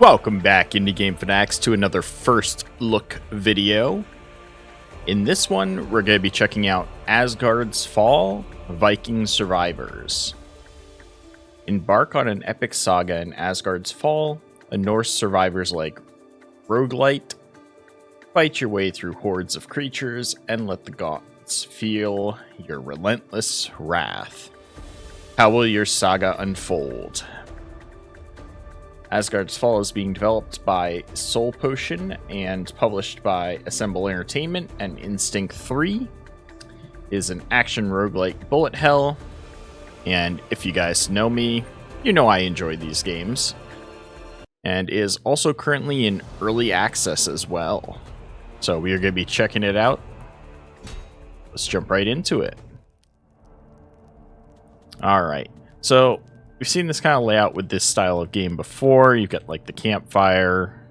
Welcome back, Indie Game Fanatics, to another first look video. In this one, we're going to be checking out Asgard's Fall, Viking Survivors. Embark on an epic saga in Asgard's Fall, a Norse survivors-like roguelite. Fight your way through hordes of creatures and let the gods feel your relentless wrath. How will your saga unfold? Asgard's Fall is being developed by Soul Potion and published by Assemble Entertainment, and Instinct 3 is an action roguelike bullet hell. And if you guys know me, you know I enjoy these games. And is also currently in early access as well. So we are going to be checking it out. Let's jump right into it. Alright, so we've seen this kind of layout with this style of game before. You've got like the campfire.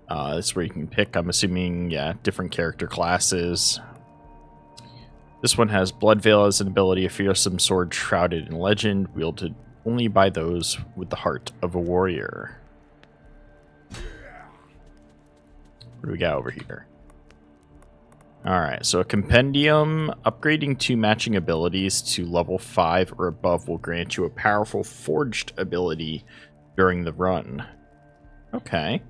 That's where you can pick, I'm assuming, yeah, different character classes. This one has Bloodveil as an ability, a fearsome sword shrouded in legend, wielded only by those with the heart of a warrior. What do we got over here? Alright, so a compendium. Upgrading 2 matching abilities to level 5 or above will grant you a powerful forged ability during the run. Okay.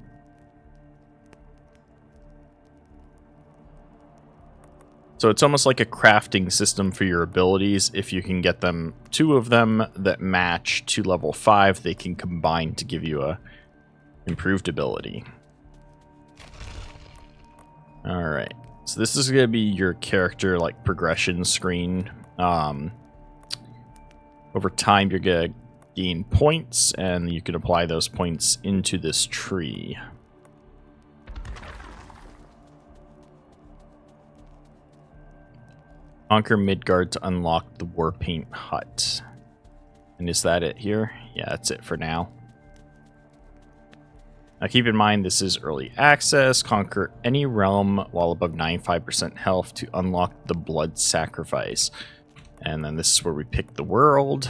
So it's almost like a crafting system for your abilities. If you can get them, 2 of them that match to level 5, they can combine to give you a improved ability. Alright. So this is going to be your character like progression screen. Over time you're going to gain points, and you can apply those points into this tree. Conquer Midgard to unlock the Warpaint Hut. And is that it here? Yeah, that's it for now. Now keep in mind, this is early access. Conquer any realm while above 95% health to unlock the Blood Sacrifice. And then this is where we pick the world.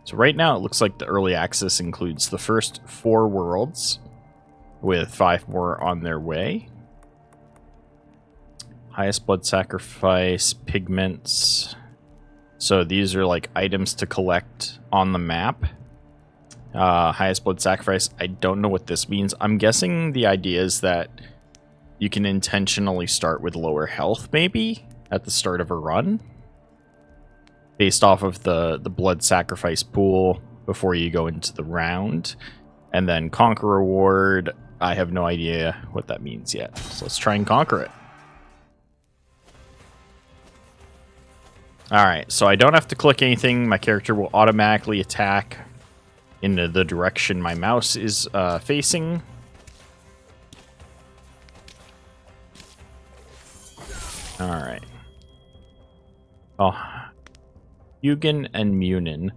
So right now it looks like the early access includes the first 4 worlds, with 5 more on their way. Highest Blood Sacrifice, pigments. So these are like items to collect on the map. Highest Blood Sacrifice, I don't know what this means. I'm guessing the idea is that you can intentionally start with lower health, maybe, at the start of a run. Based off of the Blood Sacrifice pool before you go into the round. And then Conquer Reward, I have no idea what that means yet. So let's try and conquer it. Alright, so I don't have to click anything. My character will automatically attack into the direction my mouse is facing. Alright. Oh. Hugin and Munin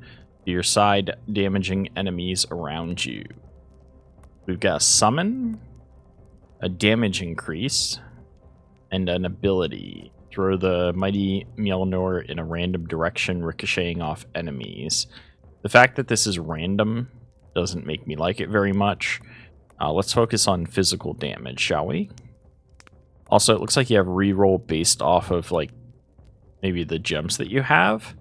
to your side, damaging enemies around you. We've got a summon, a damage increase, and an ability. Throw the mighty Mjolnir in a random direction, ricocheting off enemies. The fact that this is random doesn't make me like it very much. Let's focus on physical damage, shall we? Also, it looks like you have reroll based off of, like, maybe the gems that you have.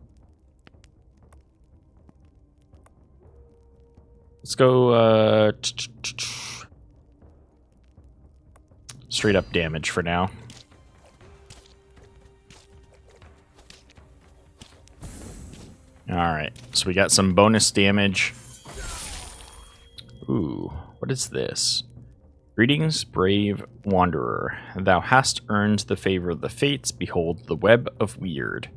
Let's go, straight up damage for now. Alright, so we got some bonus damage. Ooh, what is this? Greetings, brave wanderer. Thou hast earned the favor of the fates. Behold the web of weird.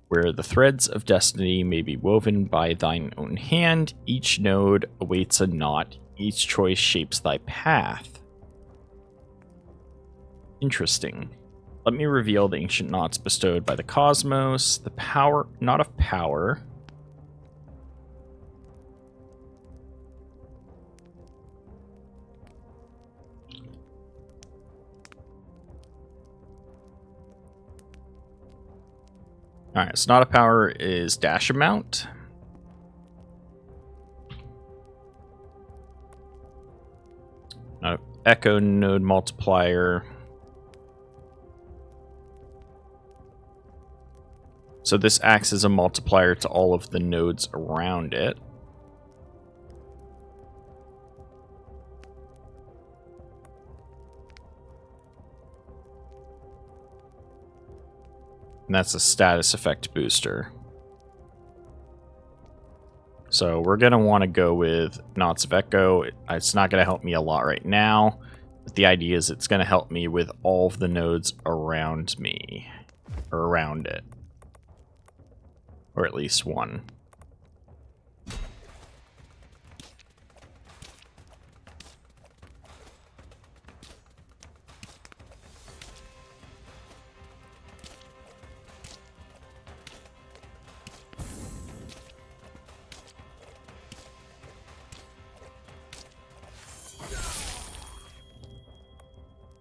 Where the threads of destiny may be woven by thine own hand, each node awaits a knot, each choice shapes thy path. Interesting. Let me reveal the ancient knots bestowed by the cosmos, the power, knot of power. Alright, so knot of power is dash amount. Echo node multiplier. So this acts as a multiplier to all of the nodes around it. And that's a status effect booster. So we're going to want to go with Knots of Echo. It's not going to help me a lot right now, but the idea is it's going to help me with all of the nodes around me, or around it. Or at least one.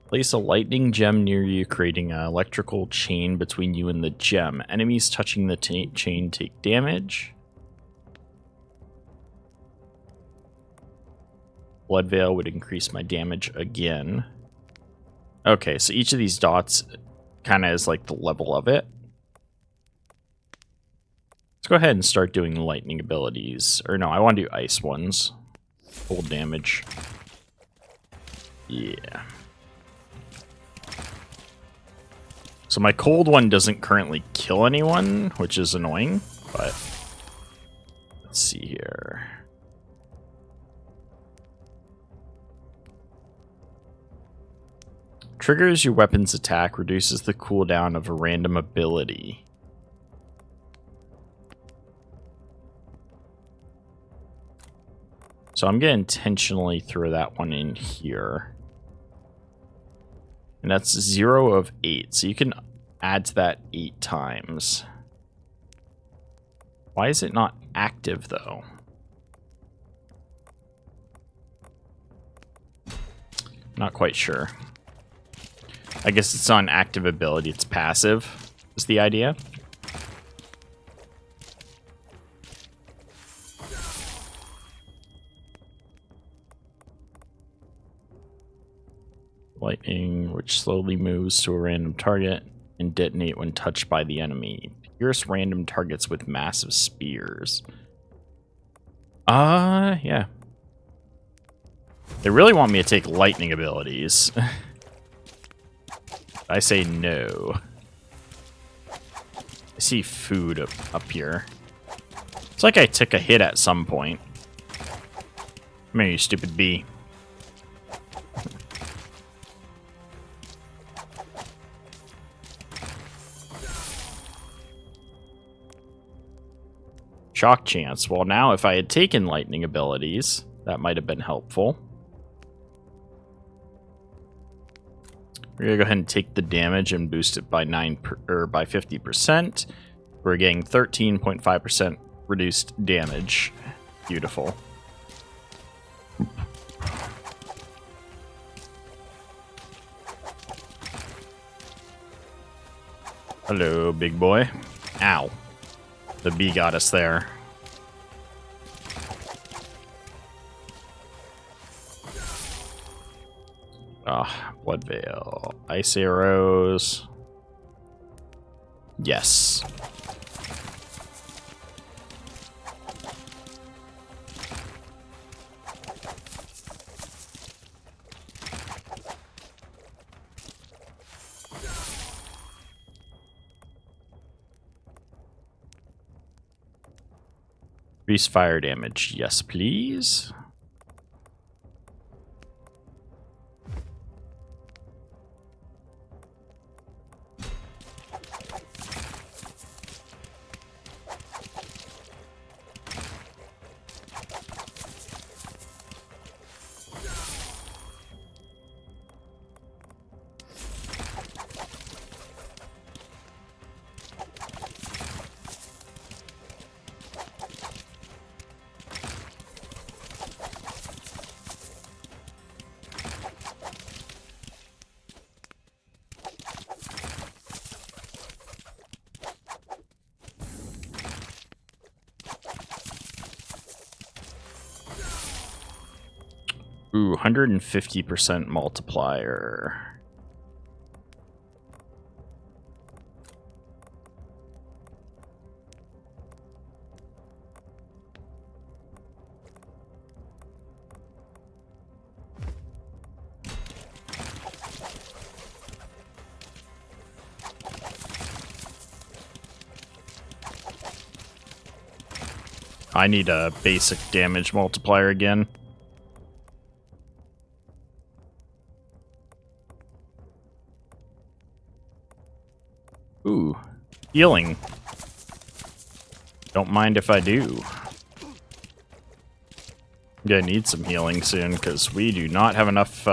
Place a lightning gem near you, creating an electrical chain between you and the gem. Enemies touching the chain take damage. Blood Veil would increase my damage again. Okay, so each of these dots kind of is like the level of it. Let's go ahead and start doing lightning abilities. Or no, I want to do ice ones. Full damage. Yeah. So my cold one doesn't currently kill anyone, which is annoying, but let's see here. Triggers your weapon's attack, reduces the cooldown of a random ability. So I'm going to intentionally throw that one in here. And that's 0 of 8. So you can add to that 8 times. Why is it not active, though? Not quite sure. I guess it's not an active ability. It's passive, is the idea. Lightning, which slowly moves to a random target and detonate when touched by the enemy. Pierce random targets with massive spears. Yeah. They really want me to take lightning abilities. I say no. I see food up here. It's like I took a hit at some point. Come here, you stupid bee. Shock chance. Well, now if I had taken lightning abilities, that might have been helpful. We're gonna go ahead and take the damage and boost it by 50%. We're getting 13.5% reduced damage. Beautiful. Hello, big boy. Ow. The bee got us there. Ah, Blood Veil. Ice arrows. Yes. Increase fire damage. Yes, please. Ooh, 150% multiplier. I need a basic damage multiplier again. Ooh, healing. Don't mind if I do. I'm gonna need some healing soon, because we do not have enough,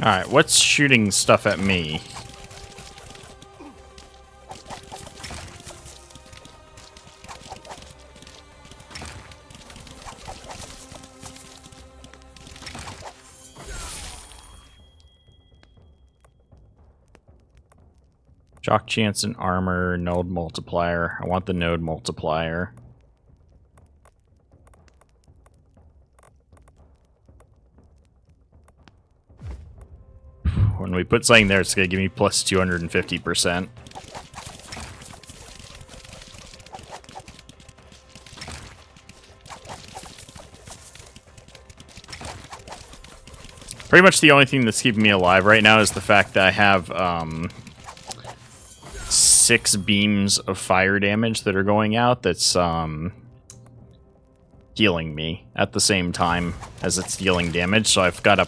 Alright, what's shooting stuff at me? Shock chance and armor, node multiplier. I want the node multiplier. When we put something there, it's going to give me plus 250%. Pretty much the only thing that's keeping me alive right now is the fact that I have 6 beams of fire damage that are going out that's healing me at the same time as it's dealing damage. So I've got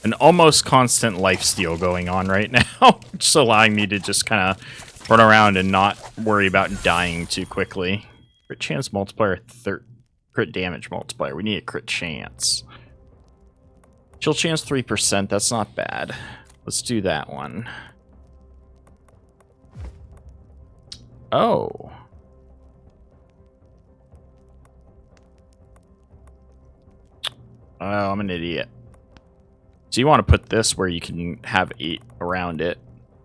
an almost constant lifesteal going on right now, which is allowing me to just kind of run around and not worry about dying too quickly. Crit chance multiplier, crit damage multiplier. We need a crit chance. Chill chance 3%, that's not bad. Let's do that one. Oh. Oh, I'm an idiot. So you want to put this where you can have 8 around it,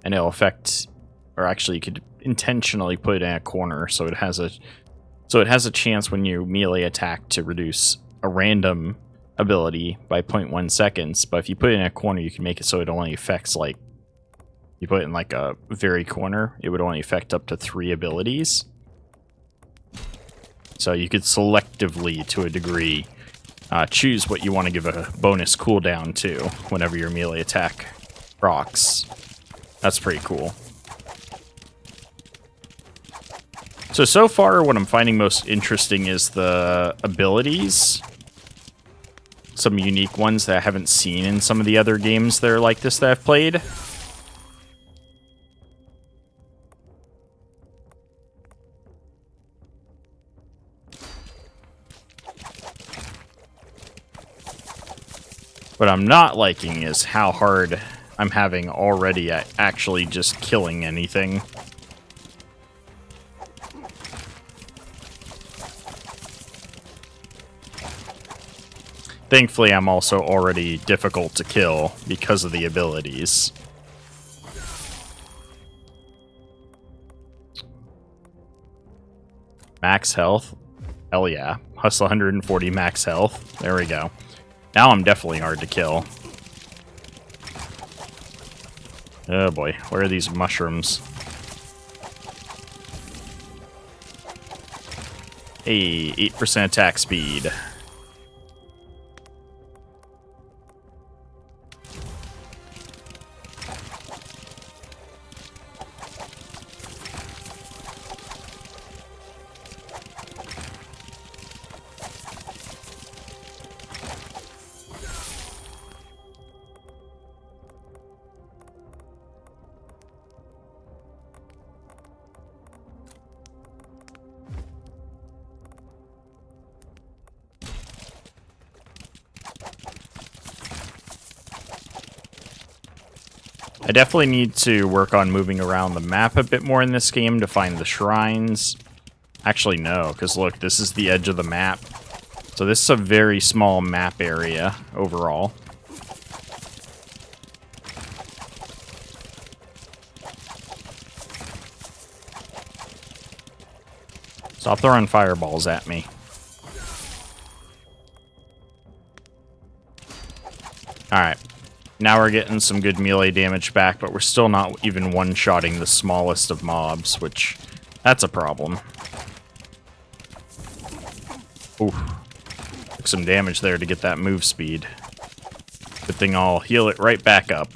and it'll affect, or actually you could intentionally put it in a corner so it has a chance when you melee attack to reduce a random ability by 0.1 seconds, but if you put it in a corner, you can make it so it only affects, like, you put it in like a very corner, it would only affect up to 3 abilities. So you could selectively, to a degree, choose what you want to give a bonus cooldown to whenever your melee attack procs. That's pretty cool. So far what I'm finding most interesting is the abilities. Some unique ones that I haven't seen in some of the other games that are like this that I've played. What I'm not liking is how hard I'm having already at actually just killing anything. Thankfully, I'm also already difficult to kill because of the abilities. Max health. Hell yeah. Plus 140 max health. There we go. Now I'm definitely hard to kill. Oh boy, where are these mushrooms? Hey, 8% attack speed. I definitely need to work on moving around the map a bit more in this game to find the shrines. Actually, no, because look, this is the edge of the map. So this is a very small map area overall. Stop throwing fireballs at me. Alright. Now we're getting some good melee damage back, but we're still not even one-shotting the smallest of mobs, which, that's a problem. Ooh. Took some damage there to get that move speed. Good thing I'll heal it right back up.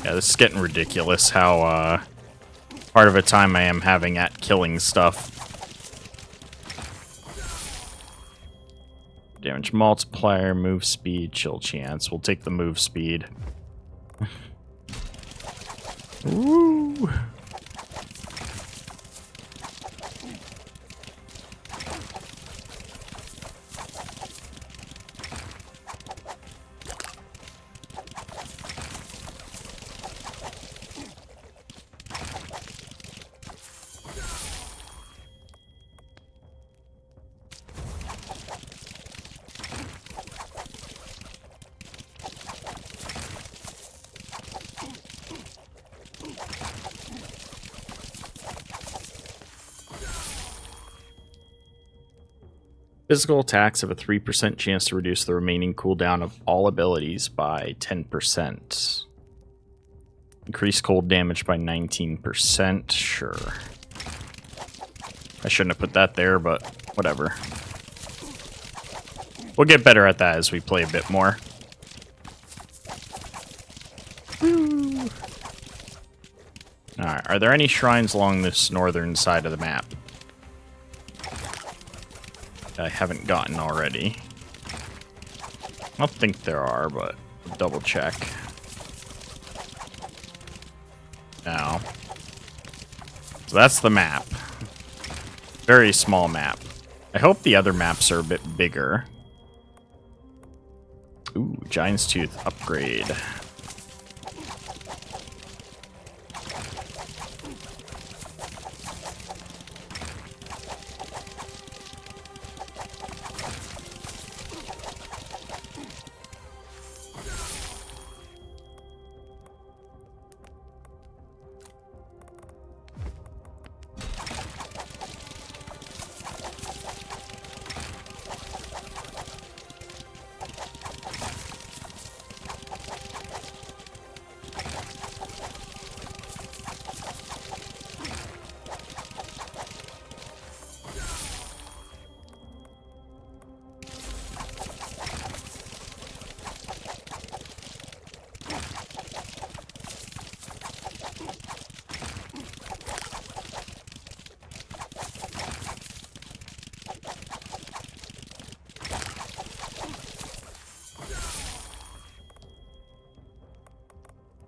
Yeah, this is getting ridiculous how, part of a time I am having at killing stuff. Damage multiplier, move speed, chill chance. We'll take the move speed. Woo! Physical attacks have a 3% chance to reduce the remaining cooldown of all abilities by 10%. Increase cold damage by 19%. Sure. I shouldn't have put that there, but whatever. We'll get better at that as we play a bit more. Alright, are there any shrines along this northern side of the map I haven't gotten already? I don't think there are, but I'll double check. No. So that's the map. Very small map. I hope the other maps are a bit bigger. Ooh, Giant's Tooth upgrade.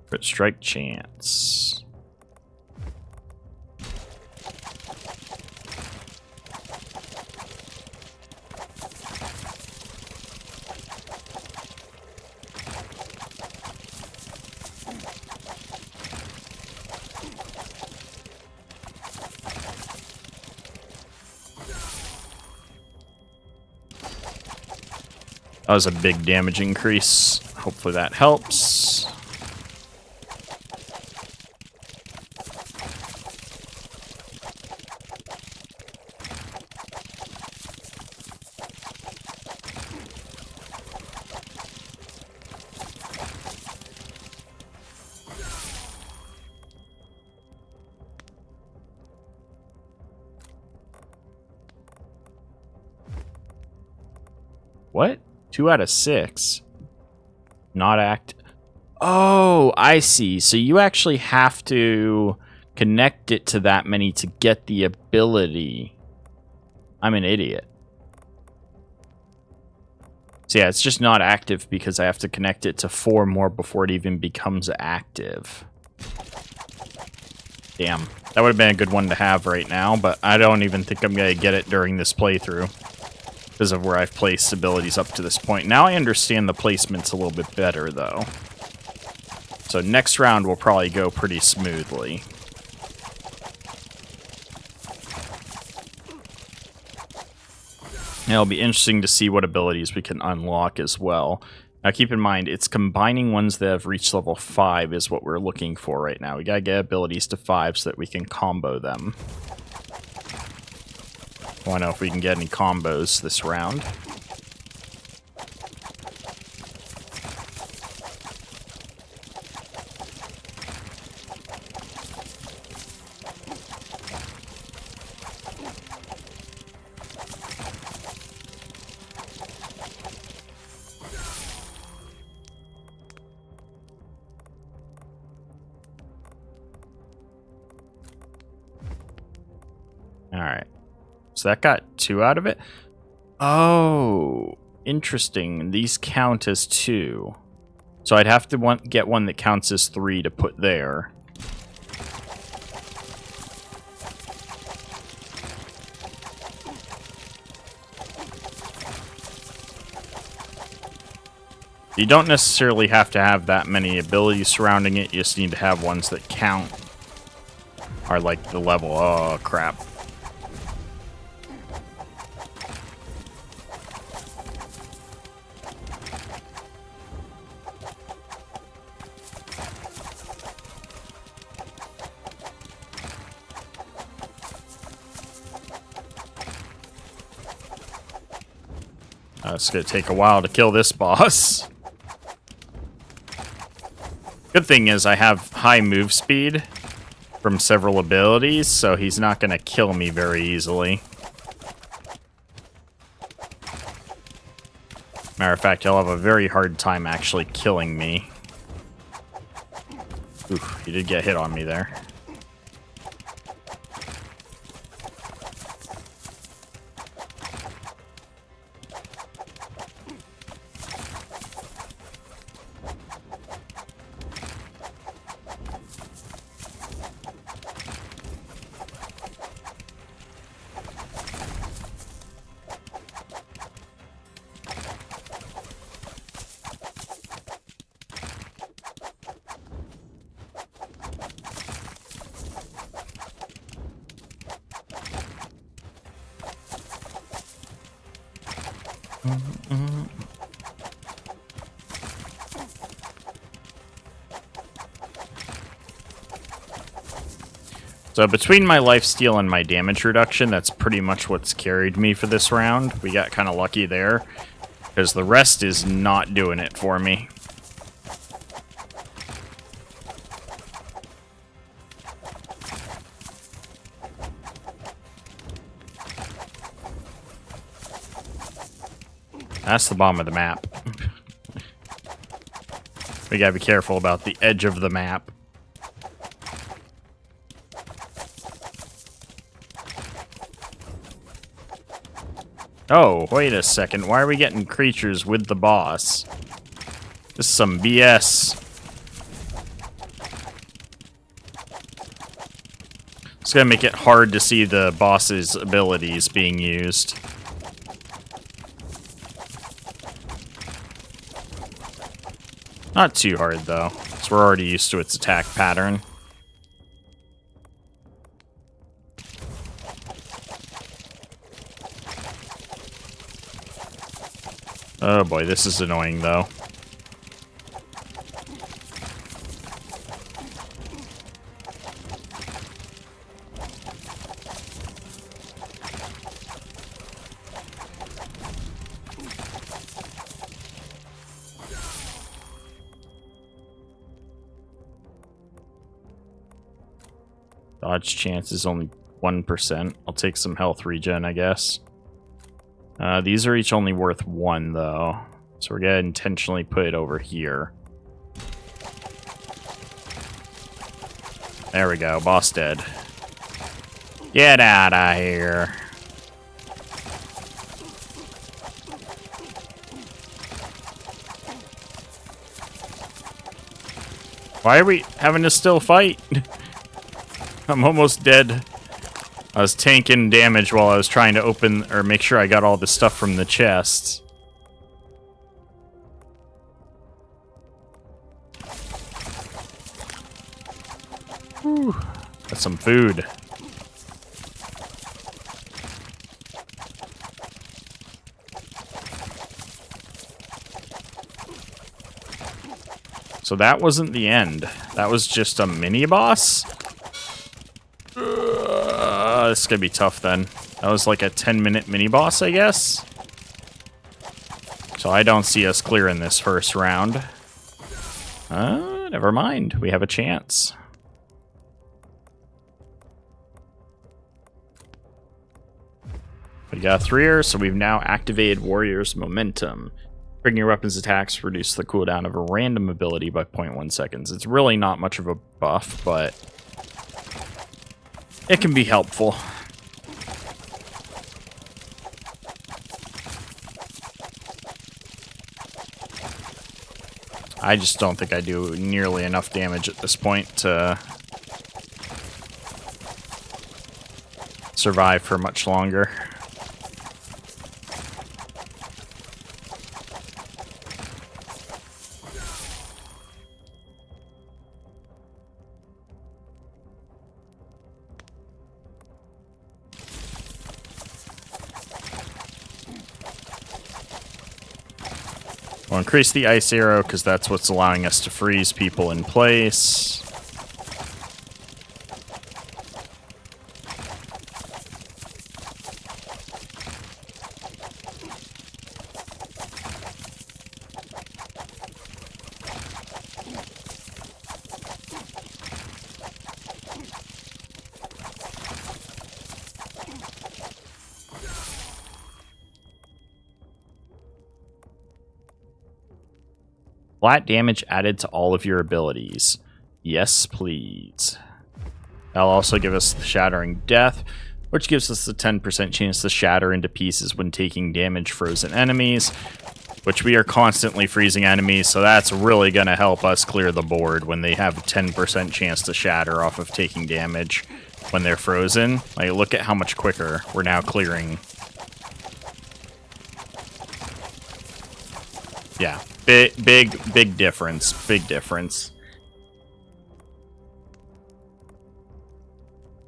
Crit strike chance. That was a big damage increase. Hopefully that helps. What? 2 out of 6. Not act. Oh, I see. So you actually have to connect it to that many to get the ability. I'm an idiot. So yeah, it's just not active because I have to connect it to 4 more before it even becomes active. Damn. That would have been a good one to have right now, but I don't even think I'm going to get it during this playthrough because of where I've placed abilities up to this point. Now I understand the placements a little bit better, though. So next round will probably go pretty smoothly. And it'll be interesting to see what abilities we can unlock as well. Now keep in mind, it's combining ones that have reached level 5 is what we're looking for right now. We gotta get abilities to 5 so that we can combo them. I want to know if we can get any combos this round. Alright. So that got 2 out of it? Oh, interesting. These count as 2. So I'd have to get one that counts as 3 to put there. You don't necessarily have to have that many abilities surrounding it. You just need to have ones that count. Are like the level. Oh, crap. It's going to take a while to kill this boss. Good thing is I have high move speed from several abilities, so he's not going to kill me very easily. Matter of fact, he'll have a very hard time actually killing me. Oof, he did get hit on me there. So between my lifesteal and my damage reduction, that's pretty much what's carried me for this round. We got kind of lucky there, because the rest is not doing it for me. That's the bottom of the map. We gotta be careful about the edge of the map. Oh, wait a second. Why are we getting creatures with the boss? This is some BS. It's gonna make it hard to see the boss's abilities being used. Not too hard, though, because we're already used to its attack pattern. Oh boy, this is annoying, though. Dodge chance is only 1%. I'll take some health regen, I guess. These are each only worth 1, though. So we're going to intentionally put it over here. There we go. Boss dead. Get out of here. Why are we having to still fight? I'm almost dead. I was tanking damage while I was trying to open or make sure I got all the stuff from the chests. Whew. That's some food. So that wasn't the end. That was just a mini boss? This is gonna be tough then. That was like a 10-minute mini boss, I guess. So I don't see us clearing this first round. Never mind. We have a chance. We got 3 so we've now activated Warrior's Momentum. Bring your weapons attacks, reduce the cooldown of a random ability by 0.1 seconds. It's really not much of a buff, but it can be helpful. I just don't think I do nearly enough damage at this point to survive for much longer. We'll increase the ice arrow because that's what's allowing us to freeze people in place. Flat damage added to all of your abilities. Yes, please. That'll also give us the Shattering Death, which gives us the 10% chance to shatter into pieces when taking damage frozen enemies, which we are constantly freezing enemies, so that's really going to help us clear the board when they have a 10% chance to shatter off of taking damage when they're frozen. Like, look at how much quicker we're now clearing. Yeah. Big difference. Big difference.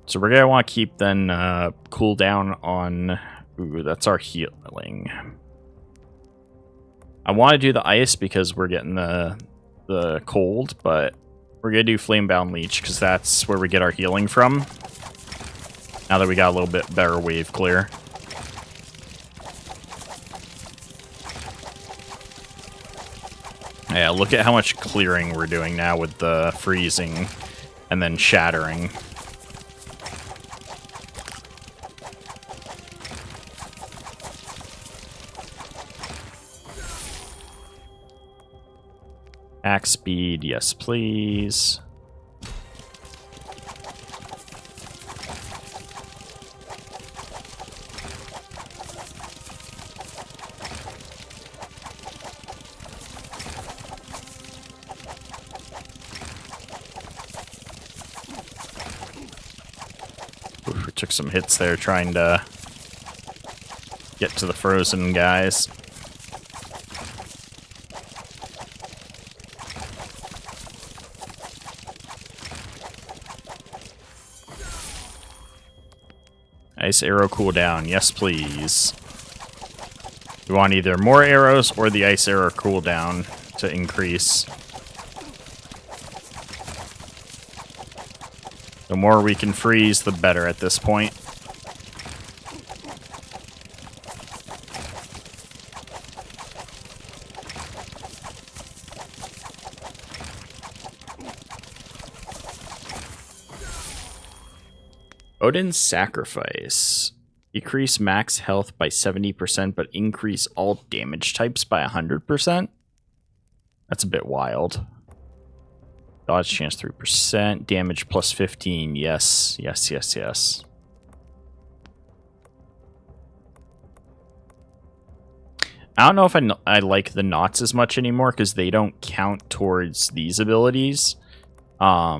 So we're going to want to keep then cooldown on... Ooh, that's our healing. I want to do the ice because we're getting the cold, but we're going to do Flamebound Leech because that's where we get our healing from. Now that we got a little bit better wave clear. Yeah, look at how much clearing we're doing now with the freezing and then shattering. Axe speed, yes please. We took some hits there trying to get to the frozen guys. Ice arrow cooldown, yes please. We want either more arrows or the ice arrow cooldown to increase. The more we can freeze, the better at this point. Odin's Sacrifice. Decrease max health by 70%, but increase all damage types by 100%? That's a bit wild. Dodge chance 3%. Damage plus 15. Yes, yes, yes, yes. I don't know if I like the knots as much anymore because they don't count towards these abilities. Yeah.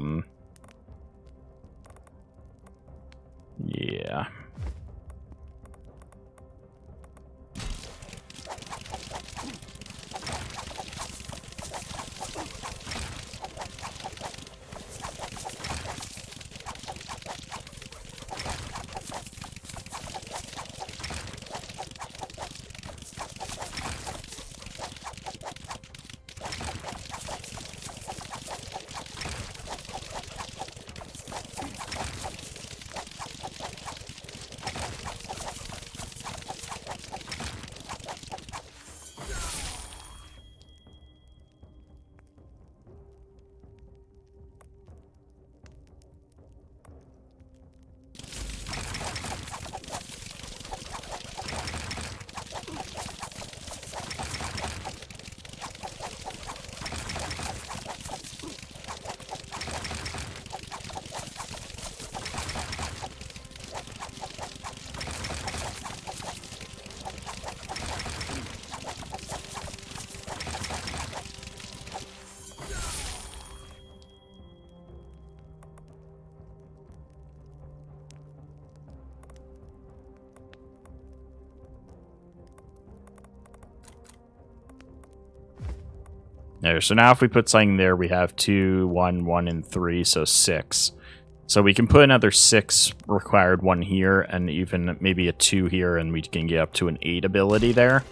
There, so now if we put something there, we have 2, 1, 1, and 3, so 6. So we can put another 6 required one here, and even maybe a 2 here, and we can get up to an 8 ability there.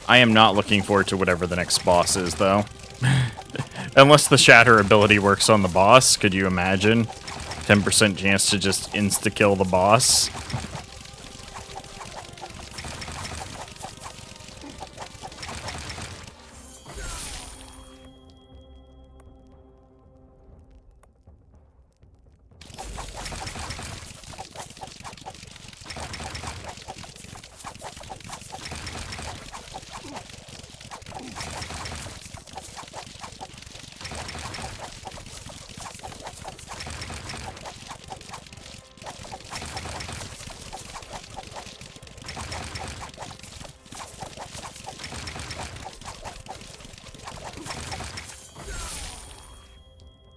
I am not looking forward to whatever the next boss is, though. Unless the Shatter ability works on the boss, could you imagine? 10% chance to just insta-kill the boss.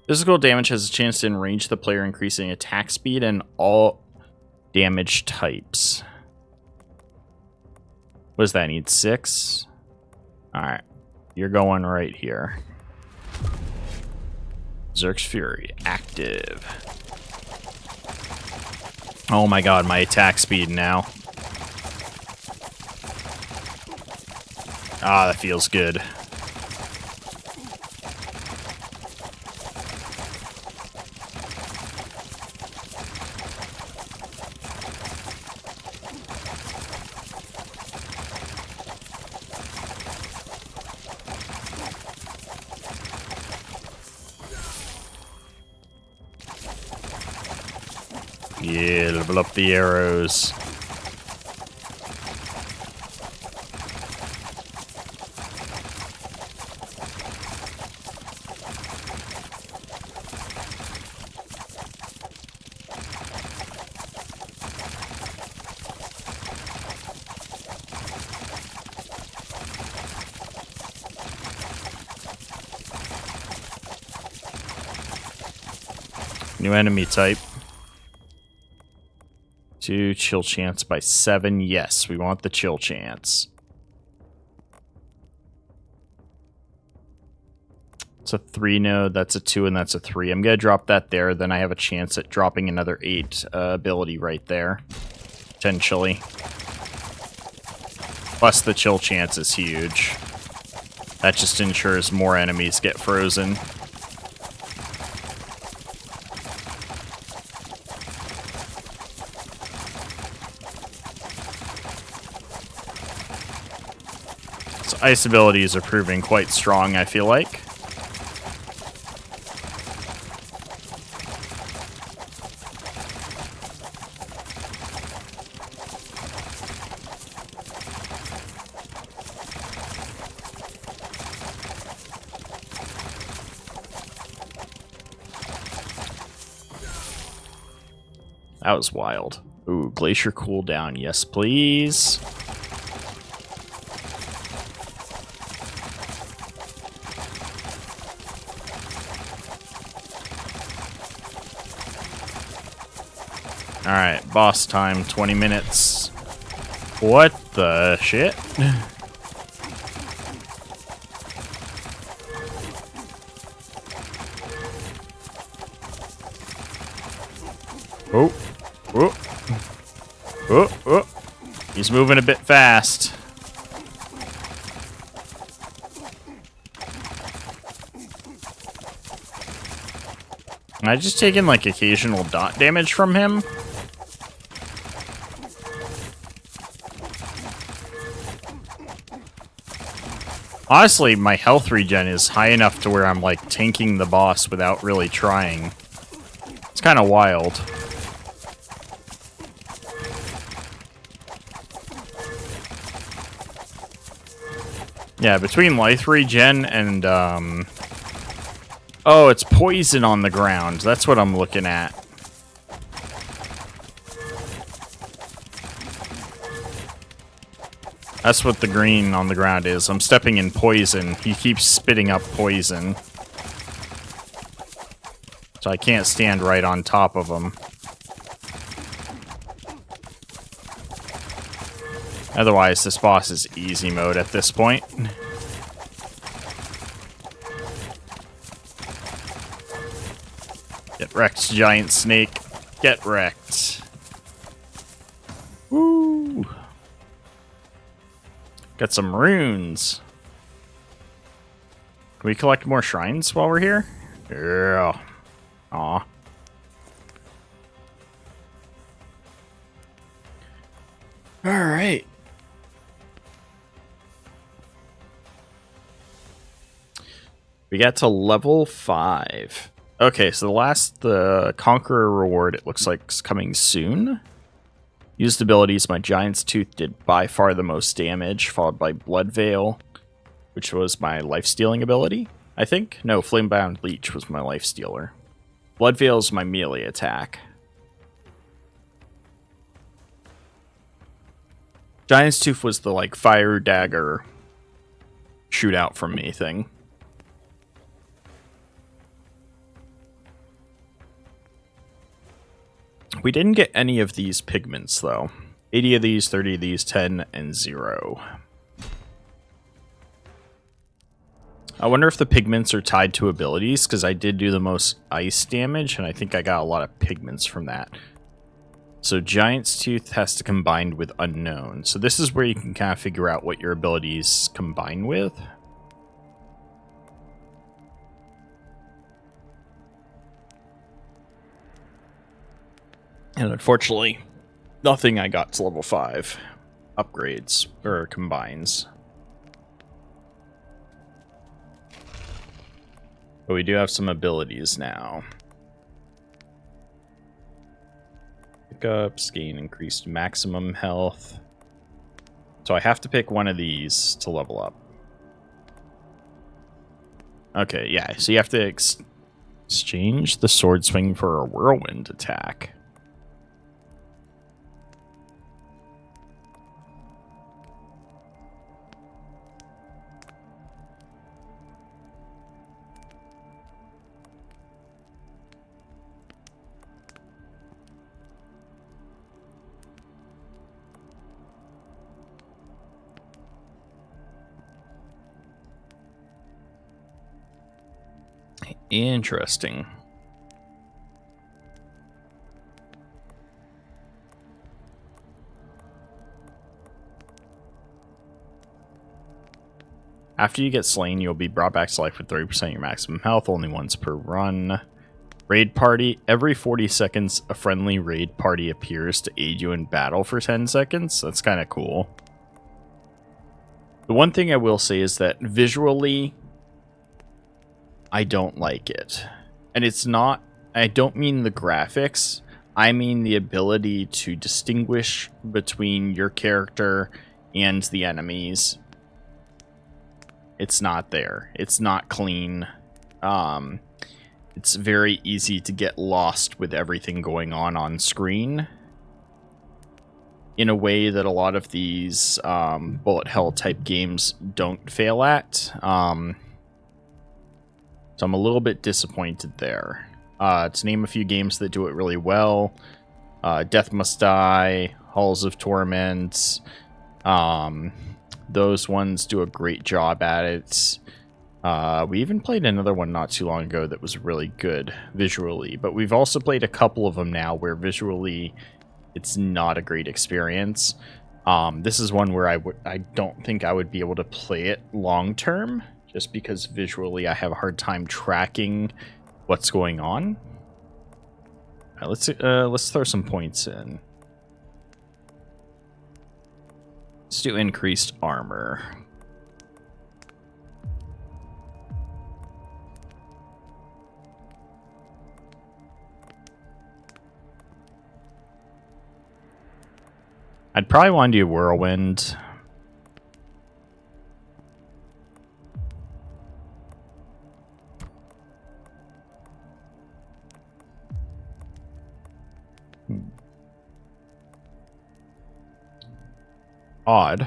Physical damage has a chance to enrage the player, increasing attack speed and all damage types. What does that need? 6? Alright. You're going right here. Zerk's Fury. Active. Oh my god, my attack speed now. Ah, that feels good. Yeah, level up the arrows. New enemy type. 2 chill chance by 7. Yes, we want the chill chance. It's a 3 node, that's a 2, and that's a 3. I'm going to drop that there, then I have a chance at dropping another 8 ability right there. Potentially. Plus the chill chance is huge. That just ensures more enemies get frozen. So ice abilities are proving quite strong, I feel like. That was wild. Ooh, glacier cooldown. Yes, please. Alright, boss time, 20 minutes. What the shit? Oh. Oh. Oh. Oh. He's moving a bit fast. Am I just taking, like, occasional dot damage from him? Honestly, my health regen is high enough to where I'm, like, tanking the boss without really trying. It's kind of wild. Yeah, between life regen and, oh, it's poison on the ground. That's what I'm looking at. That's what the green on the ground is. I'm stepping in poison. He keeps spitting up poison. So I can't stand right on top of him. Otherwise, this boss is easy mode at this point. Get wrecked, giant snake. Get wrecked. Woo! Got some runes. Can we collect more shrines while we're here? Yeah. Aw. Alright. We got to level 5. Okay, so the Conqueror reward, it looks like is coming soon. Used abilities, my Giant's Tooth did by far the most damage, followed by Blood Veil, which was my life-stealing ability, I think. No, Flamebound Leech was my life-stealer. Blood Veil is my melee attack. Giant's Tooth was the, like, fire dagger shoot out from me thing. We didn't get any of these pigments, though. 80 of these, 30 of these, 10, and 0. I wonder if the pigments are tied to abilities, because I did do the most ice damage, and I think I got a lot of pigments from that. So Giant's Tooth has to combine with Unknown. So this is where you can kind of figure out what your abilities combine with. And unfortunately, nothing I got to level 5 upgrades or combines. But we do have some abilities now. Pickups, gain increased maximum health. So I have to pick one of these to level up. Okay, yeah, so you have to exchange the sword swing for a whirlwind attack. Interesting. After you get slain, you'll be brought back to life with 30% of your maximum health, only once per run. Raid party. Every 40 seconds, a friendly raid party appears to aid you in battle for 10 seconds. That's kind of cool. The one thing I will say is that visually, I don't like it. And it's not, I don't mean the graphics, I mean the ability to distinguish between your character and the enemies. It's not there. It's not clean. It's very easy to get lost with everything going on screen in a way that a lot of these bullet hell type games don't fail at. So I'm a little bit disappointed there. To name a few games that do it really well, Death Must Die, Halls of Torment, those ones do a great job at it. We even played another one not too long ago that was really good visually, but we've also played a couple of them now where visually it's not a great experience. This is one where I don't think I would be able to play it long term, just because visually I have a hard time tracking what's going on. All right, let's throw some points in. Let's do increased armor. I'd probably want to do Whirlwind. Odd.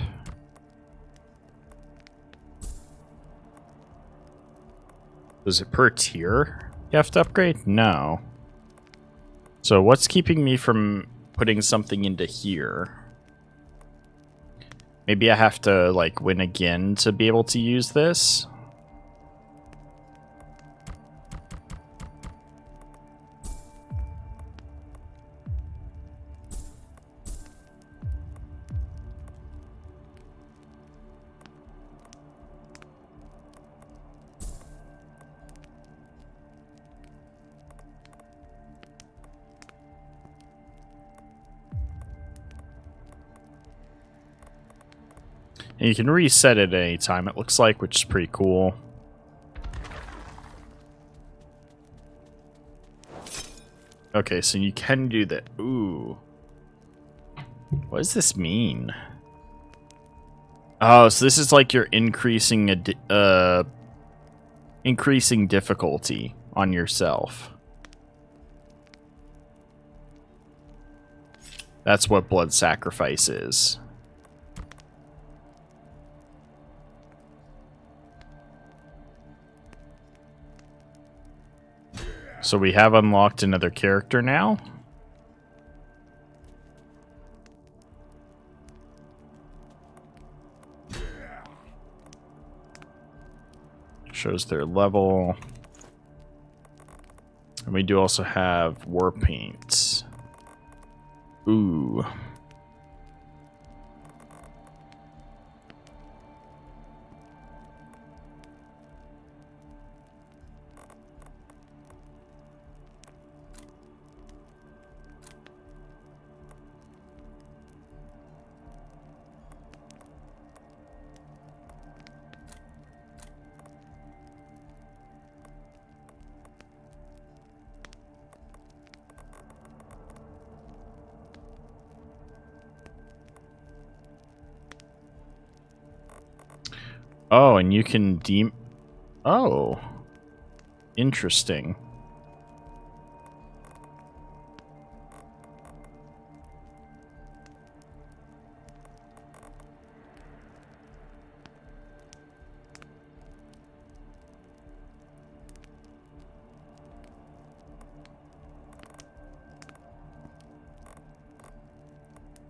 Is it per tier you have to upgrade? No. So what's keeping me from putting something into here? Maybe I have to, like, win again to be able to use this? And you can reset it at any time, it looks like, which is pretty cool. Okay, so you can do that. Ooh. What does this mean? Oh, so this is like you're increasing increasing difficulty on yourself. That's what blood sacrifice is. So we have unlocked another character now. Shows their level. And we do also have war paint. Ooh. Oh, and you can Oh. Interesting.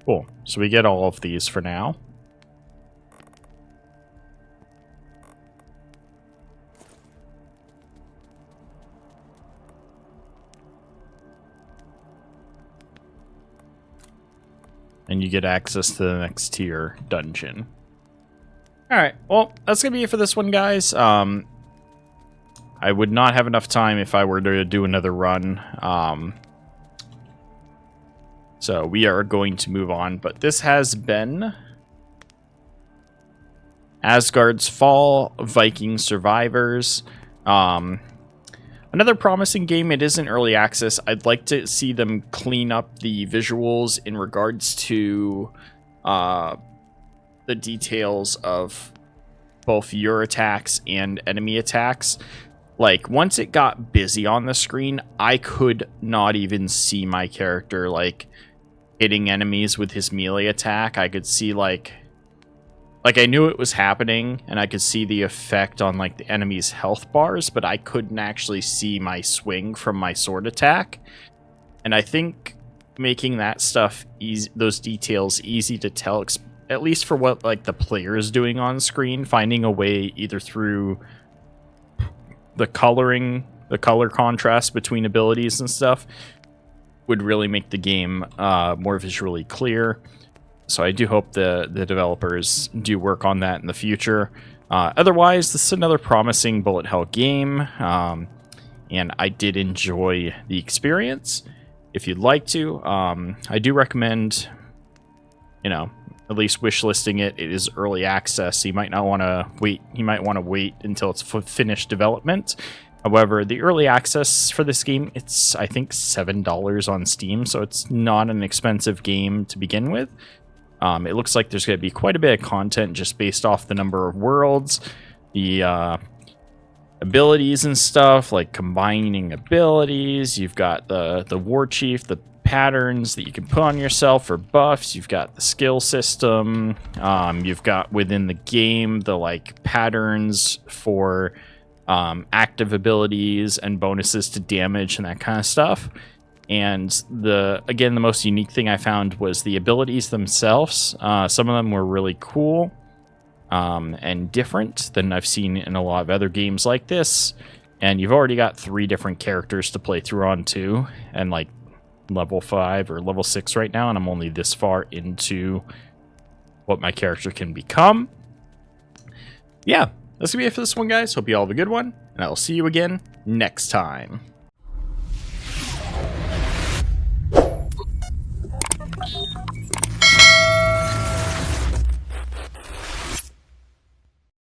Cool. So we get all of these for now. And you get access to the next tier dungeon. Alright, well, that's going to be it for this one, guys. I would not have enough time if I were to do another run. So we are going to move on. But this has been Asgard's Fall, Viking Survivors. Another promising game. It is in early access. I'd like to see them clean up the visuals in regards to the details of both your attacks and enemy attacks. Like, once it got busy on the screen, I could not even see my character, like, hitting enemies with his melee attack. I could see, like I knew it was happening, and I could see the effect on, like, the enemy's health bars, but I couldn't actually see my swing from my sword attack. And I think making that stuff easy, those details easy to tell, at least for what, like, the player is doing on screen, finding a way either through the color contrast between abilities and stuff would really make the game more visually clear. So I do hope the developers do work on that in the future. Otherwise, this is another promising bullet hell game, and I did enjoy the experience. If you'd like to, I do recommend, at least wishlisting it. It is early access. So you might not want to wait. You might want to wait until it's finished development. However, the early access for this game, it's, I think, $7 on Steam, so it's not an expensive game to begin with. It looks like there's going to be quite a bit of content just based off the number of worlds, the abilities and stuff, like combining abilities. You've got the War Chief, the patterns that you can put on yourself for buffs. You've got the skill system. You've got within the game the like patterns for active abilities and bonuses to damage and that kind of stuff. And the most unique thing I found was the abilities themselves. Some of them were really cool and different than I've seen in a lot of other games like this. And you've already got 3 different characters to play through on too, and like level 5 or level 6 right now, and I'm only this far into what my character can become. Yeah, that's gonna be it for this one, guys. Hope you all have a good one, and I will see you again next time.